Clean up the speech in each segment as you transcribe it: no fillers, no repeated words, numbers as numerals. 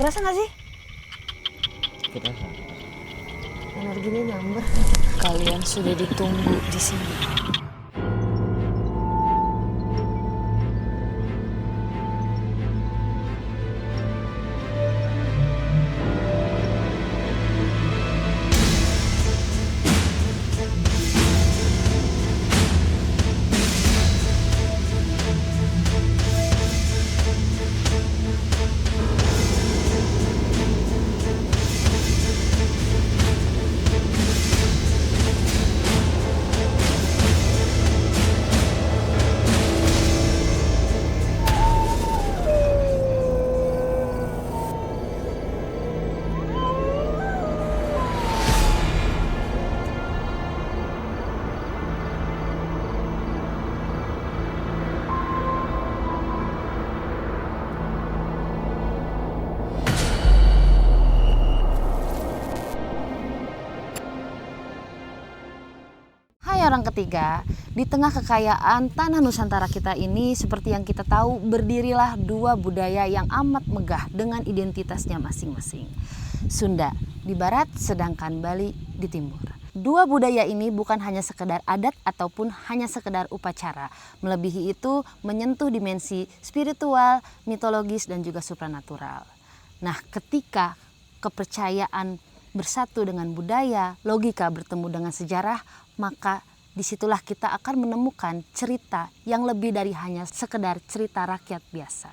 Kerasa nggak sih? Kerasa. Energinya nyamber. Kalian sudah ditunggu di sini. Hai orang ketiga, di tengah kekayaan tanah Nusantara kita ini, seperti yang kita tahu, berdirilah dua budaya yang amat megah dengan identitasnya masing-masing. Sunda di barat, sedangkan Bali di timur. Dua budaya ini bukan hanya sekedar adat ataupun hanya sekedar upacara. Melebihi itu menyentuh dimensi spiritual, mitologis, dan juga supranatural. Nah, ketika kepercayaan bersatu dengan budaya, logika bertemu dengan sejarah, maka disitulah kita akan menemukan cerita yang lebih dari hanya sekedar cerita rakyat biasa.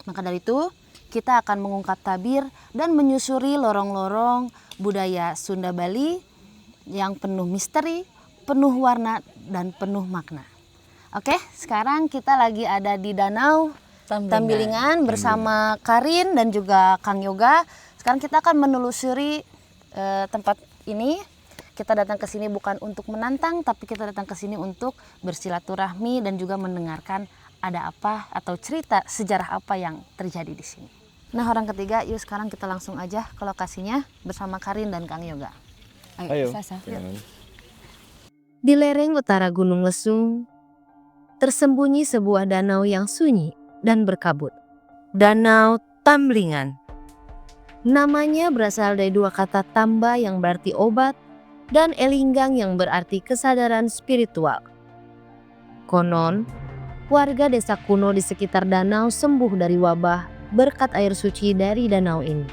Maka dari itu, kita akan mengungkap tabir dan menyusuri lorong-lorong budaya Sunda Bali yang penuh misteri, penuh warna, dan penuh makna. Oke, sekarang kita lagi ada di Danau Tambilingan bersama Karin dan juga Kang Yoga. Sekarang kita akan menelusuri tempat ini. Kita datang ke sini bukan untuk menantang, tapi kita datang ke sini untuk bersilaturahmi dan juga mendengarkan ada apa atau cerita sejarah apa yang terjadi di sini. Nah, orang ketiga, yuk sekarang kita langsung aja ke lokasinya bersama Karin dan Kang Yoga. Ayo. Sasa. Jangan. Di lereng utara Gunung Lesung, tersembunyi sebuah danau yang sunyi dan berkabut. Danau Tamblingan. Namanya berasal dari dua kata tamba yang berarti obat dan elinggang yang berarti kesadaran spiritual. Konon, warga desa kuno di sekitar danau sembuh dari wabah berkat air suci dari danau ini.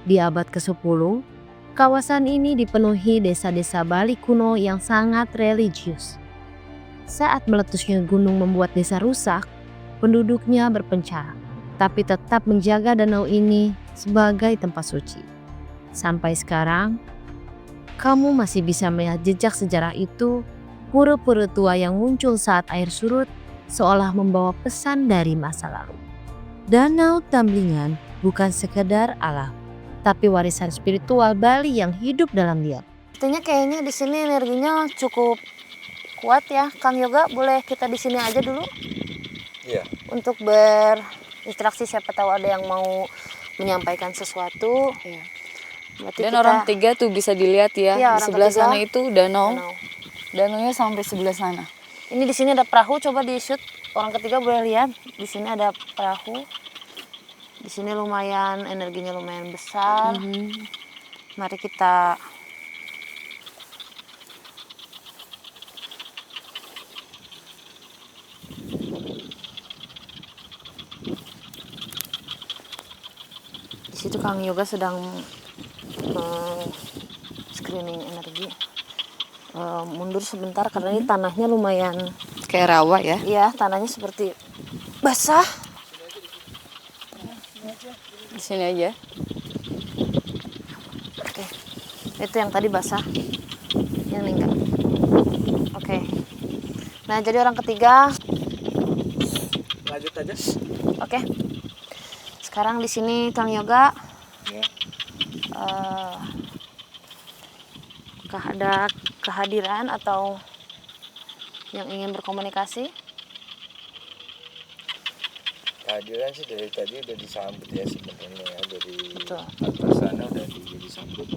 Di abad ke-10, kawasan ini dipenuhi desa-desa Bali kuno yang sangat religius. Saat meletusnya gunung membuat desa rusak, penduduknya berpencar, tapi tetap menjaga danau ini sebagai tempat suci. Sampai sekarang, kamu masih bisa melihat jejak sejarah itu, pura-pura tua yang muncul saat air surut, seolah membawa pesan dari masa lalu. Danau Tamblingan bukan sekedar alam, tapi warisan spiritual Bali yang hidup dalam diam. Artinya kayaknya di sini energinya cukup kuat ya, Kang Yoga. Boleh kita di sini aja dulu Iya. untuk berinteraksi, siapa tahu ada yang mau menyampaikan sesuatu. Iya. Berarti Dan kita, orang tiga tuh bisa dilihat ya, Iya, di orang sebelah ketiga. sana itu danau. Danau. Danaunya sampai sebelah sana. Ini di sini ada perahu, coba di shoot. Orang ketiga boleh lihat, di sini ada perahu. Di sini lumayan, energinya lumayan besar. Mari kita di situ Kang Yoga sedang screening energi. Mundur sebentar karena ini tanahnya lumayan, Kayak rawa ya. iya tanahnya seperti basah. Di sini aja. Oke, itu yang tadi basah, yang ini enggak. Oke, nah jadi orang ketiga, Lanjut aja. oke. Sekarang di sini Kang Yoga, Ya. ada kehadiran atau yang ingin berkomunikasi? Kehadiran sih dari tadi udah disambut ya sebenarnya ya, dari Betul. atas sana udah disambut.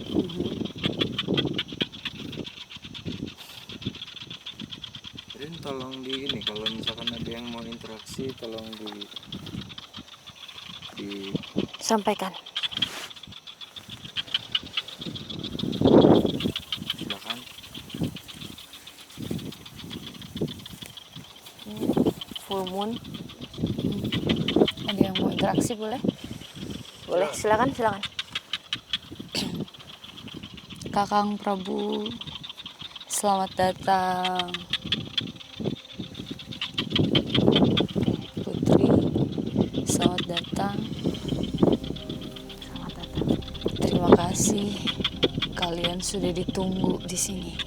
Jadi tolong di ini, kalau misalkan ada yang mau interaksi tolong di Sampaikan. Silakan. Full moon. Ada yang mau interaksi boleh? Boleh, silakan. Kakang Prabu, selamat datang. Putri, selamat datang. Selamat datang. Terima kasih kalian sudah ditunggu di sini.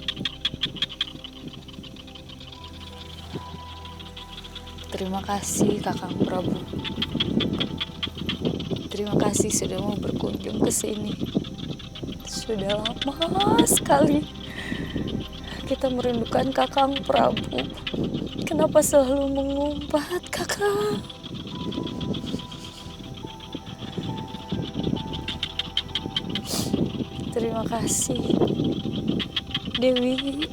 Terima kasih Kakang Prabu. Terima kasih sudah mau berkunjung ke sini. Sudah lama sekali kita merindukan Kakang Prabu. Kenapa selalu mengumpat, Kakang? Terima kasih, Dewi.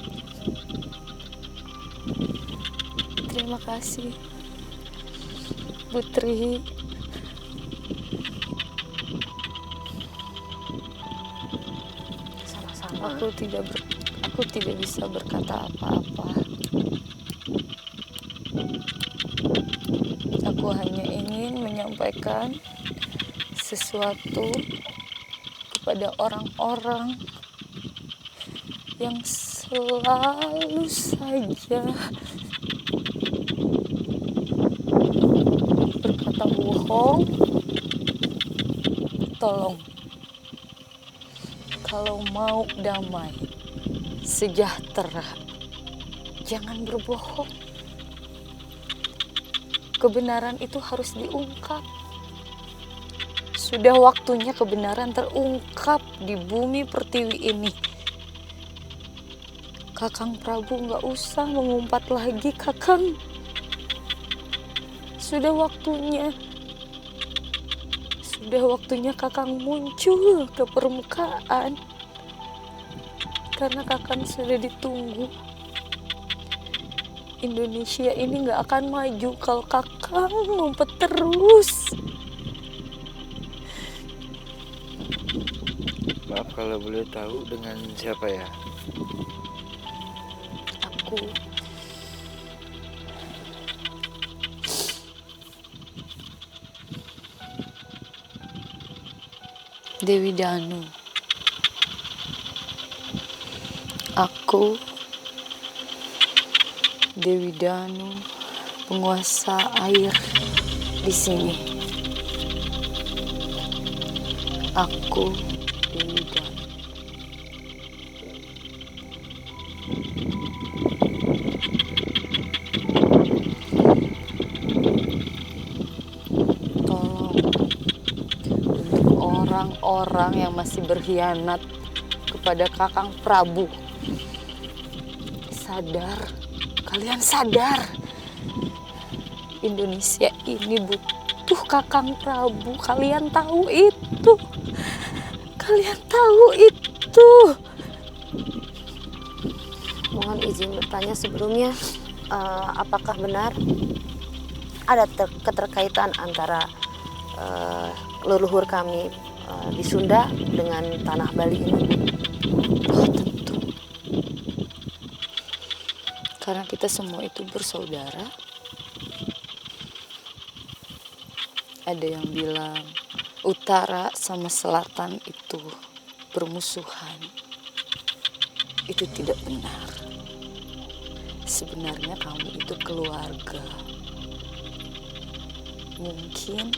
Terima kasih, Putri. Sama-sama. Aku tidak bisa berkata apa-apa. Aku hanya ingin menyampaikan sesuatu kepada orang-orang yang selalu saja berkata bohong. Tolong, kalau mau damai, sejahtera, jangan berbohong. Kebenaran itu harus diungkap. Sudah waktunya kebenaran terungkap di bumi pertiwi ini. Kakang Prabu nggak usah mengumpat lagi, Kakang. Sudah waktunya Kakang muncul ke permukaan. Karena Kakang sudah ditunggu. Indonesia ini nggak akan maju kalau Kakang ngumpet terus. Maaf kalau boleh tahu dengan siapa ya? Aku Dewi Danu. Aku Dewi Danu, penguasa air di sini. Aku Dewi Danu. Tolong untuk orang-orang yang masih berkhianat kepada Kakang Prabu, sadar, kalian sadar, Indonesia ini butuh Kakang Prabu. Kalian tahu itu. Mohon izin bertanya sebelumnya, apakah benar ada keterkaitan antara leluhur kami di Sunda dengan tanah Bali ini? Oh, tentu. Karena kita semua itu bersaudara. Ada yang bilang utara sama selatan itu bermusuhan. Itu tidak benar. Sebenarnya kami itu keluarga. Mungkin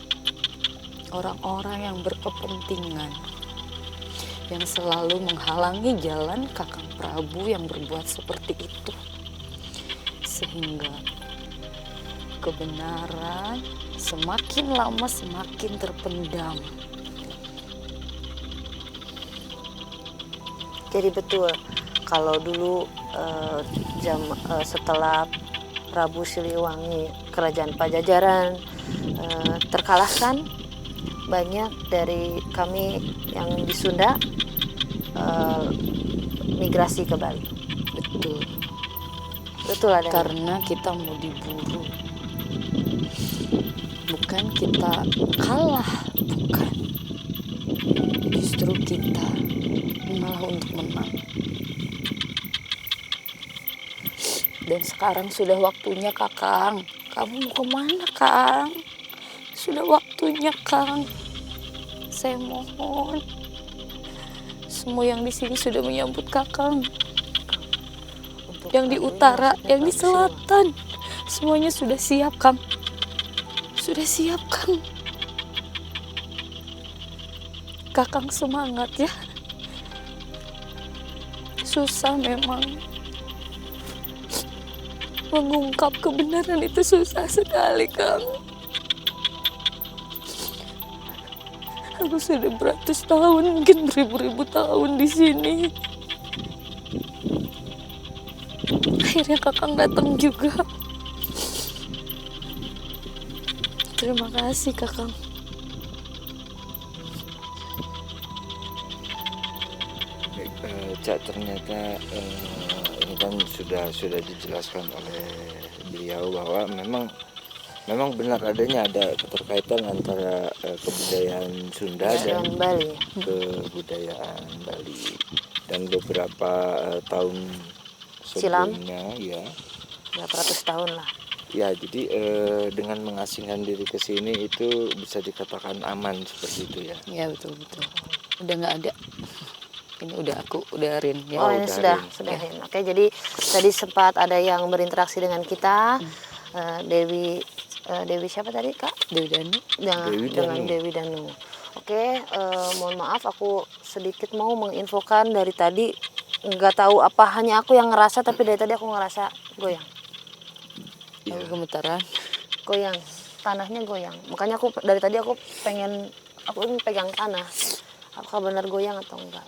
orang-orang yang berkepentingan yang selalu menghalangi jalan Kakang Prabu yang berbuat seperti itu, sehingga kebenaran semakin lama semakin terpendam. Jadi betul kalau dulu setelah Prabu Siliwangi kerajaan Pajajaran terkalahkan, banyak dari kami yang di Sunda migrasi ke Bali. Betul ada. Karena kita mau diburu, bukan kita kalah, bukan. justru kita malah untuk menang. Dan sekarang sudah waktunya Kakang. Kamu mau kemana Kang? Sudah waktunya Kang. Saya mohon. Semua yang di sini sudah menyambut Kakang. Untuk Yang di kali utara, maksudnya yang di Pak selatan. Semuanya sudah siap Kang. Sudah siap Kang. Kakang semangat ya. Susah memang. Mengungkap kebenaran itu susah sekali, Kang. Aku sudah beratus tahun, mungkin beribu-ribu tahun di sini. Akhirnya Kakang datang juga. Terima kasih, Kakang. Baik, Cak, ternyata ini kan sudah dijelaskan oleh beliau bahwa memang benar adanya ada keterkaitan antara kebudayaan Sunda dan dan Bali. kebudayaan Bali, dan beberapa tahun Silam. sebelumnya ya. Berapa ratus tahun lah. Ya, jadi dengan mengasingkan diri ke sini itu bisa dikatakan aman seperti itu ya. Ya betul. Udah nggak ada. Ini aku udahin ya. Oh, ini udah sudah Rin. sudahin. Oke, jadi tadi sempat ada yang berinteraksi dengan kita. Dewi siapa tadi Kak? Dewi Danu. Dengan Dewi Danu. Oke, mohon maaf aku sedikit mau menginfokan dari tadi nggak tahu apa hanya aku yang ngerasa, tapi dari tadi aku ngerasa goyang. Aku gemetaran. Goyang, tanahnya goyang. Makanya aku dari tadi aku ingin pegang tanah. Apakah benar goyang atau enggak?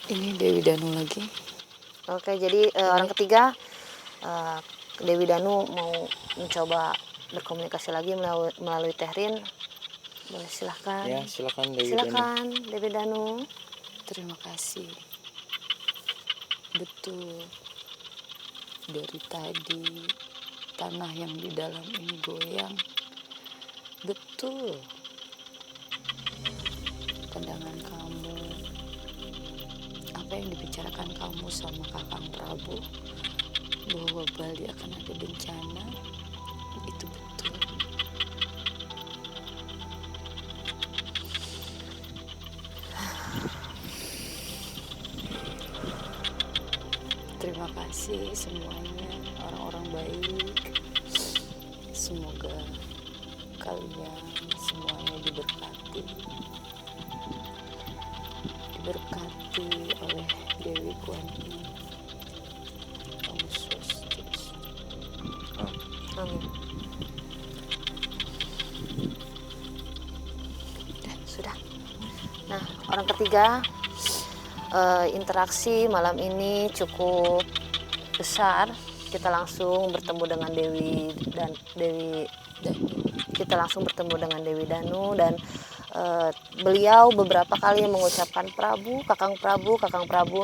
Ini Dewi Danu lagi. Oke, jadi orang ketiga Dewi Danu mau mencoba berkomunikasi lagi melalui Teh Rin. Boleh silahkan. Ya, silakan Dewi Danu. Silakan Dewi Danu. Terima kasih. Betul. Dari tadi tanah yang di dalam ini goyang. Betul. Pandangan kamu, apa yang dibicarakan kamu sama Kakang Prabu bahwa Bali akan ada bencana, itu betul. Terima kasih semuanya, orang-orang baik. Semoga kalian semuanya diberkati oleh Dewi Kuan Yin. Om Swastiastu. Amin. Sudah. Nah, orang ketiga, interaksi malam ini cukup besar. Kita langsung bertemu dengan kita langsung bertemu dengan Dewi Danu, dan beliau beberapa kali mengucapkan Kakang Prabu.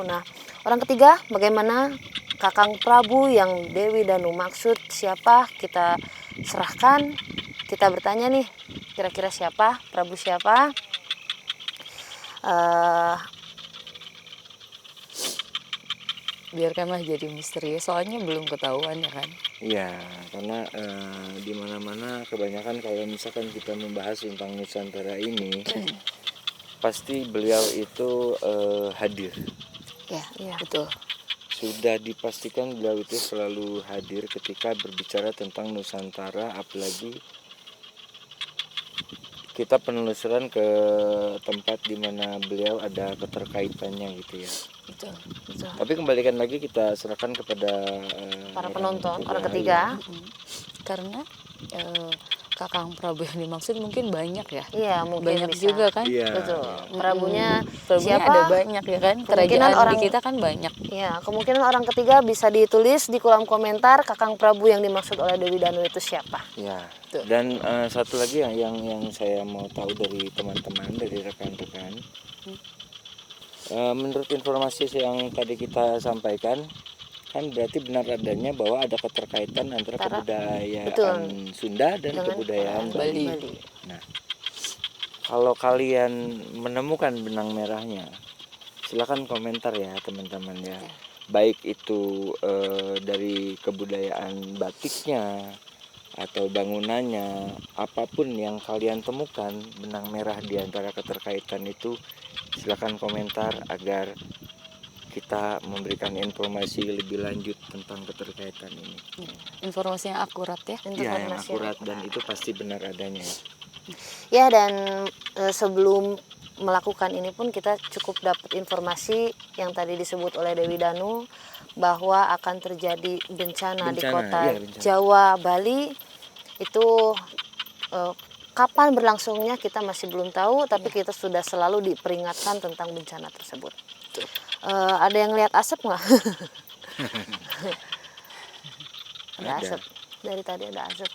Nah, orang ketiga, bagaimana Kakang Prabu yang Dewi Danu maksud siapa? Kita serahkan. Kita bertanya nih, kira-kira siapa? Prabu siapa? Biarkanlah jadi misteri, soalnya belum ketahuan ya kan. Iya, karena di mana-mana kebanyakan kalau misalkan kita membahas tentang Nusantara ini, pasti beliau itu hadir. Ya, betul. Sudah dipastikan beliau itu selalu hadir ketika berbicara tentang Nusantara, apalagi kita penelusuran ke tempat di mana beliau ada keterkaitannya gitu ya. Betul. Tapi kembalikan lagi, kita serahkan kepada Para penonton, orang ketiga. Karena Kakang Prabu yang dimaksud mungkin banyak ya. Iya, mungkin Banyak bisa. juga kan. Iya. Betul. Prabunya Prabunya siapa? ada banyak ya kan. Kemungkinan Kerajaan orang- di kita kan banyak. Ya, kemungkinan orang ketiga bisa ditulis di kolom komentar Kakang Prabu yang dimaksud oleh Dewi Danu itu siapa. Ya. Tuh. Dan satu lagi yang saya mau tahu dari teman-teman, dari rekan-rekan, menurut informasi yang tadi kita sampaikan, kan berarti benar adanya bahwa ada keterkaitan antara Betul. kebudayaan Sunda dan Dengan kebudayaan Bali. Bali. Nah, Kalau kalian menemukan benang merahnya, silakan komentar ya teman-teman ya. Baik itu dari kebudayaan batiknya atau bangunannya, apapun yang kalian temukan benang merah di antara keterkaitan itu, silakan komentar agar kita memberikan informasi lebih lanjut tentang keterkaitan ini. Informasi yang akurat ya. Ya, yang akurat dan itu pasti benar adanya. Ya, dan sebelum melakukan ini pun kita cukup dapat informasi yang tadi disebut oleh Dewi Danu bahwa akan terjadi bencana di kota bencana. Jawa, Bali. Itu kapan berlangsungnya kita masih belum tahu, tapi kita sudah selalu diperingatkan tentang bencana tersebut. Ada yang lihat asap nggak? Ada asap. Dari tadi ada asap.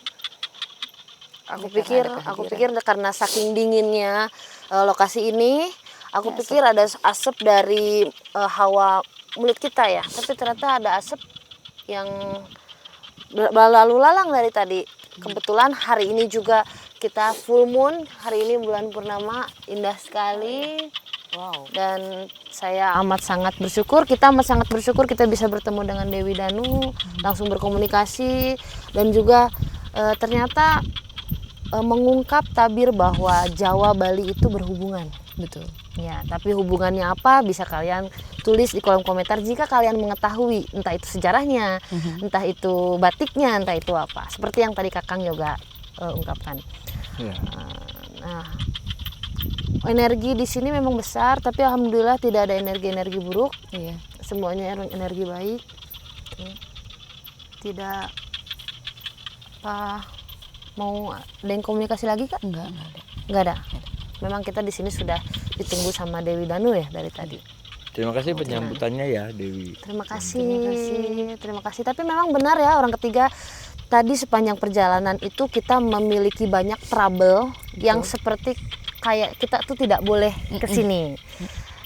Aku pikir karena saking dinginnya lokasi ini, aku pikir ada asap dari hawa mulut kita ya, tapi ternyata ada asap yang lalu lalang dari tadi. Kebetulan hari ini juga kita full moon, hari ini bulan purnama, indah sekali. Wow. Dan saya amat sangat bersyukur, kita amat sangat bersyukur kita bisa bertemu dengan Dewi Danu, langsung berkomunikasi, dan juga ternyata mengungkap tabir bahwa Jawa Bali itu berhubungan. Betul. Ya, tapi hubungannya apa bisa kalian tulis di kolom komentar jika kalian mengetahui, entah itu sejarahnya, entah itu batiknya, entah itu apa. Seperti yang tadi Kakang Yoga ungkapkan. Ya. Nah, energi di sini memang besar, tapi alhamdulillah tidak ada energi-energi buruk. Iya. Semuanya energi baik. Tidak apa, mau ada yang komunikasi lagi Kak? Enggak ada. Enggak ada. Memang kita di sini sudah ditunggu sama Dewi Danu ya dari tadi. Terima kasih penyambutannya ya Dewi. Terima kasih. Tapi memang benar ya, orang ketiga tadi sepanjang perjalanan itu kita memiliki banyak trouble yang seperti kayak kita tuh tidak boleh ke sini.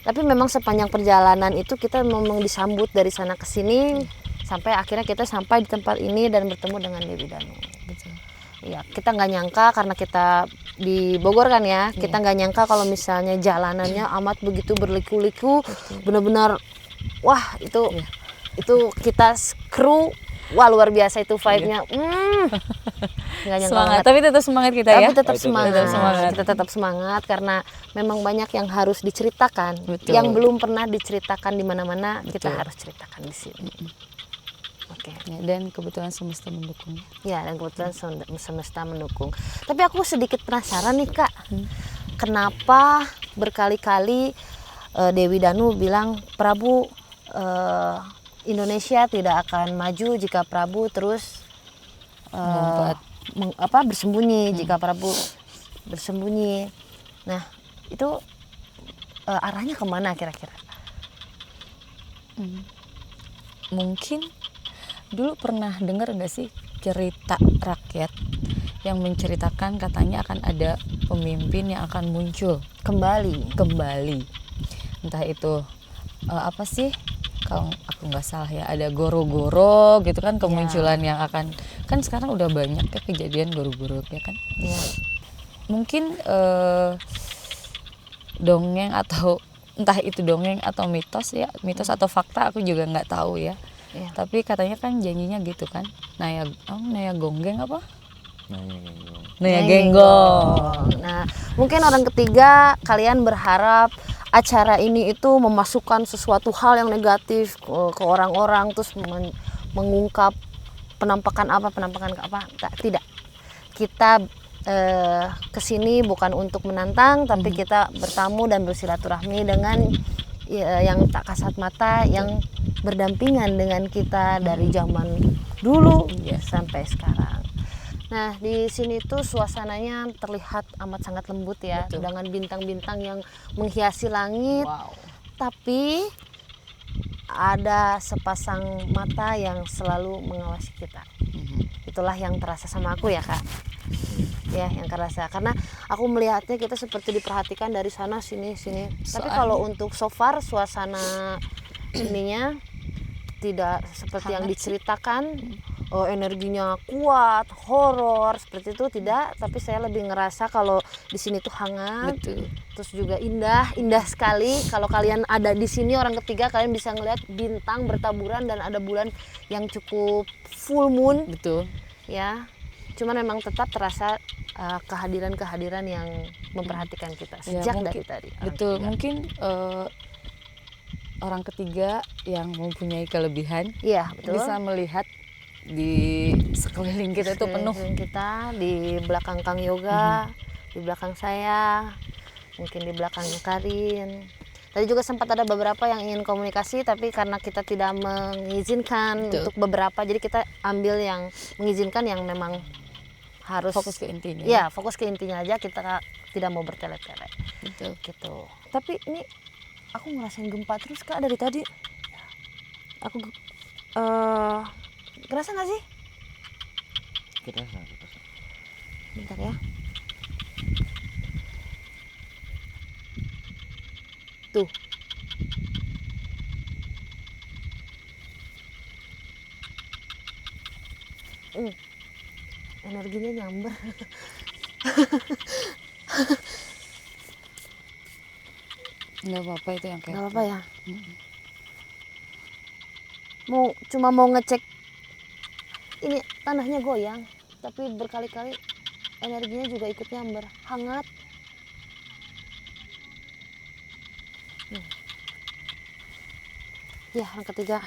Tapi memang sepanjang perjalanan itu kita memang disambut dari sana ke sini sampai akhirnya kita sampai di tempat ini dan bertemu dengan Dewi Danu. Betul. Ya, kita nggak nyangka karena kita di Bogor kan ya, kita nggak nyangka kalau misalnya jalanannya amat begitu berliku-liku, benar-benar wah itu kita kru, wah luar biasa itu vibe-nya, nggak nyangka Semangat, banget. tapi tetap semangat kita ya. Tapi tetap semangat. Tetap semangat. Kita tetap semangat karena memang banyak yang harus diceritakan, Betul. yang belum pernah diceritakan di mana-mana kita harus ceritakan di sini. Oke. Ya, dan kebetulan semesta mendukung. Ya, dan kebetulan semesta mendukung. Tapi aku sedikit penasaran nih Kak, kenapa berkali-kali Dewi Danu bilang Prabu Indonesia tidak akan maju jika Prabu terus bersembunyi, jika Prabu bersembunyi. Nah, itu arahnya kemana kira-kira? Mungkin dulu pernah dengar nggak sih cerita rakyat yang menceritakan katanya akan ada pemimpin yang akan muncul kembali, entah itu apa sih, kalau aku nggak salah ya, ada goro-goro gitu kan, kemunculan yang akan, kan sekarang udah banyak ya kejadian goro-goro ya kan. Mungkin dongeng atau entah itu dongeng atau mitos ya, mitos atau fakta aku juga nggak tahu ya. Tapi katanya kan janjinya gitu kan, Naya Gonggeng apa? Naya Genggong. Nah, mungkin orang ketiga kalian berharap acara ini itu memasukkan sesuatu hal yang negatif ke orang-orang, terus mengungkap penampakan apa. Tidak. Kita kesini bukan untuk menantang, tapi kita bertamu dan bersilaturahmi dengan yang tak kasat mata, yang berdampingan dengan kita dari zaman dulu sampai sekarang. Nah, di sini tuh suasananya terlihat amat sangat lembut ya. Betul. Dengan bintang-bintang yang menghiasi langit. Wow. Tapi ada sepasang mata yang selalu mengawasi kita. Itulah yang terasa sama aku ya Kak. Ya, yang terasa karena aku melihatnya kita seperti diperhatikan dari sana sini. Tapi kalau untuk so far suasana ininya tidak seperti yang diceritakan. energinya kuat, horor seperti itu tidak, tapi saya lebih ngerasa kalau di sini tuh hangat, Betul. terus juga indah, indah sekali. Kalau kalian ada di sini orang ketiga, kalian bisa ngelihat bintang bertaburan dan ada bulan yang cukup full moon Betul. ya. Cuman memang tetap terasa kehadiran-kehadiran yang memperhatikan kita Ya, sejak mungkin- dari tadi. orang Betul, ketiga. mungkin orang ketiga yang mempunyai kelebihan Iya, betul. bisa melihat di sekeliling kita itu penuh. Sekeliling kita di belakang Kang Yoga, di belakang saya, mungkin di belakangnya Karin. Tadi juga sempat ada beberapa yang ingin komunikasi, tapi karena kita tidak mengizinkan Betul. untuk beberapa, jadi kita ambil yang mengizinkan yang memang harus Fokus ke intinya. Ya, fokus ke intinya aja, kita tidak mau bertele-tele Betul. gitu. Tapi ini aku ngerasain gempa terus Kak dari tadi. Aku kerasa nggak sih? Kerasa. Bentar ya. Tuh. Energinya nyamber. Nggak apa-apa itu yang kayak. Nggak apa-apa ya. Cuma mau ngecek ini tanahnya goyang, tapi berkali-kali energinya juga ikut nyamber, hangat. Ya, yang ketiga.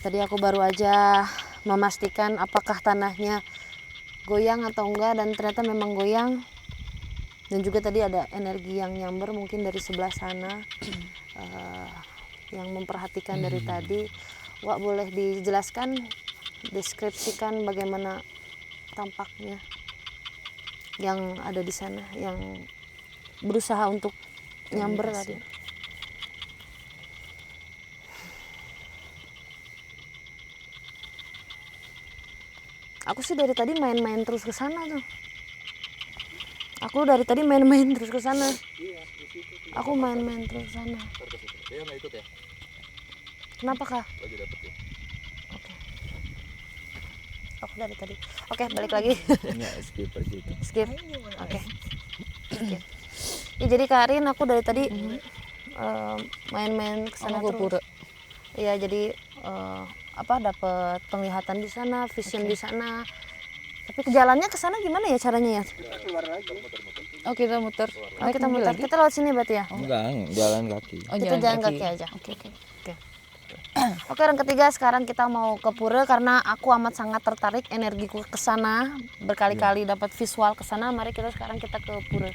Tadi aku baru aja memastikan apakah tanahnya goyang atau enggak, dan ternyata memang goyang. Dan juga tadi ada energi yang nyamber mungkin dari sebelah sana. Yang memperhatikan dari tadi. Wak, boleh dijelaskan, deskripsikan bagaimana tampaknya yang ada di sana, yang berusaha untuk nyamber tadi. Aku sih dari tadi main-main terus ke sana tuh. Aku dari tadi main-main terus ke sana. Aku main-main terus ke sana. Dia nggak ikut ya? Kenapa Kak? Lagi dapet ya? Oke. Aku dari tadi. Oke, balik lagi. Enggak, skip aja itu. Skip. Oke. Skip. Ya, jadi Karin, aku dari tadi main-main ke sana Kamu ke terus. pura. Iya, jadi dapat penglihatan di sana, vision di sana. Tapi ke jalannya ke sana gimana ya caranya ya? Oh, kita muter. Oh, kita muter. Kita lewat sini berarti ya? Enggak, jalan kaki. Oh, Kita jalan kaki aja. Oke. Oke, orang ketiga sekarang kita mau ke pura karena aku amat sangat tertarik, energiku ke sana, berkali-kali dapat visual ke sana. Mari sekarang kita ke pura.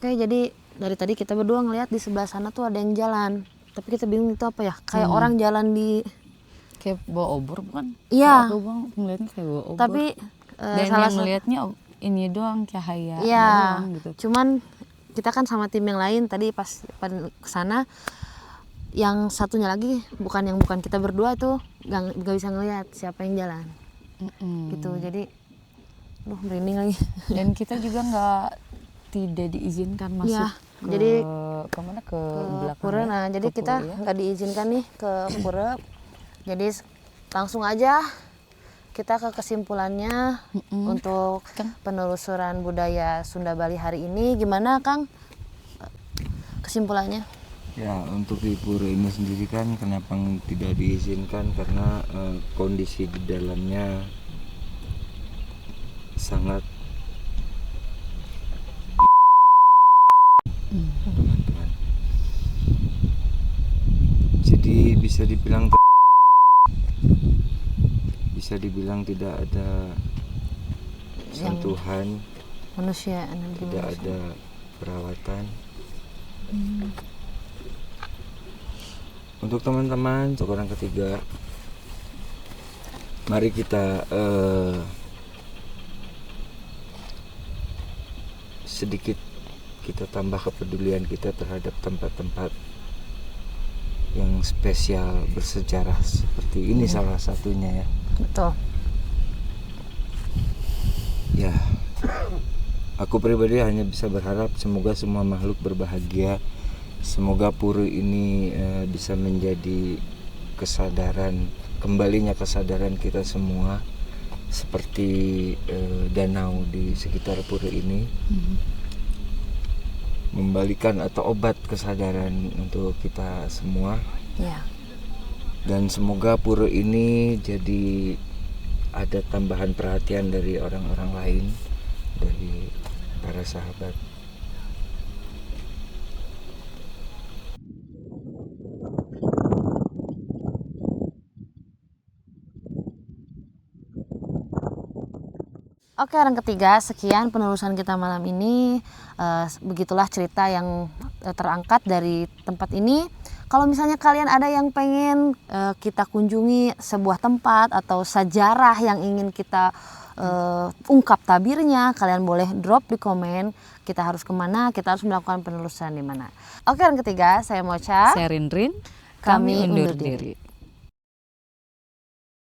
Oke, jadi dari tadi kita berdua ngelihat di sebelah sana tuh ada yang jalan. Tapi kita bingung itu apa ya? Kayak orang jalan di Kayak bawa obor bukan? Iya. Aku bang ngeliatnya kayak bawa obor. tapi Dan salah yang satu ngeliatnya ini doang cahaya Iya, doang gitu. cuman kita kan sama tim yang lain tadi pas kesana, yang satunya lagi bukan kita berdua itu gak bisa ngelihat siapa yang jalan gitu. Jadi merinding lagi. Dan kita juga tidak diizinkan masuk Iya, ke jadi kemana ke ke belakang pura. ya, Nah, jadi ke kita pura, ya. nggak diizinkan nih ke pura. Jadi langsung aja kita ke kesimpulannya untuk penelusuran budaya Sunda Bali hari ini. Gimana Kang kesimpulannya? Ya, untuk di pura ini sendiri kan kenapa tidak diizinkan, karena kondisi di dalamnya sangat teman-teman. Jadi bisa dibilang tidak ada sentuhan, Manusia, tidak ada perawatan. Untuk teman-teman, untuk orang ketiga, mari kita sedikit kita tambah kepedulian kita terhadap tempat-tempat yang spesial bersejarah seperti ini, salah satunya ya. Betul. Ya, aku pribadi hanya bisa berharap semoga semua makhluk berbahagia. Semoga pura ini bisa menjadi kembalinya kesadaran kita semua, seperti danau di sekitar pura ini, membalikan atau obat kesadaran untuk kita semua. Ya. Dan semoga pura ini jadi ada tambahan perhatian dari orang-orang lain, dari para sahabat. Oke, orang ketiga, sekian penelusuran kita malam ini. Begitulah cerita yang terangkat dari tempat ini. Kalau misalnya kalian ada yang pengen kita kunjungi sebuah tempat atau sejarah yang ingin kita ungkap tabirnya, kalian boleh drop di komen. Kita harus kemana, kita harus melakukan penelusuran di mana. Oke, orang ketiga, saya Mocha. Saya Rinrin, Kami kami undur undur diri. diri.